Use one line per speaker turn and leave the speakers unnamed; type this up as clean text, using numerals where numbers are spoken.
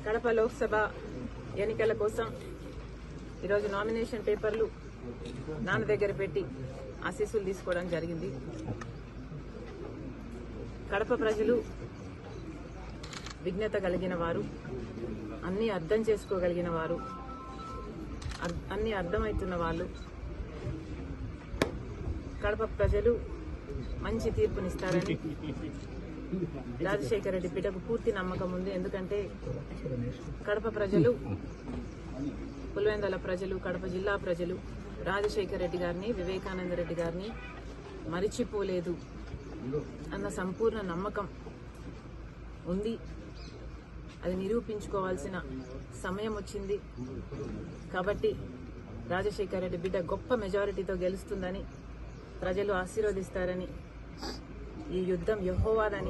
కడప లోక్సభ ఎన్నికల కోసం ఈరోజు నామినేషన్ పేపర్లు నాన్న దగ్గర పెట్టి ఆశీస్సులు తీసుకోవడం జరిగింది. కడప ప్రజలు విజ్ఞత కలిగిన వారు, అన్ని అర్థం చేసుకోగలిగిన వారు, అన్ని అర్థమవుతున్న వాళ్ళు. కడప ప్రజలు మంచి తీర్పునిస్తారని రాజశేఖర రెడ్డి బిడ్డకు పూర్తి నమ్మకం ఉంది. ఎందుకంటే కడప ప్రజలు, పులివెందుల ప్రజలు, కడప జిల్లా ప్రజలు రాజశేఖర రెడ్డి గారిని, వివేకానంద రెడ్డి గారిని మరిచిపోలేదు అన్న సంపూర్ణ నమ్మకం ఉంది. అది నిరూపించుకోవాల్సిన సమయం వచ్చింది. కాబట్టి రాజశేఖర రెడ్డి బిడ్డ గొప్ప మెజారిటీతో గెలుస్తుందని, ప్రజలు ఆశీర్వదిస్తారని, ఈ యుద్ధం యెహోవాదని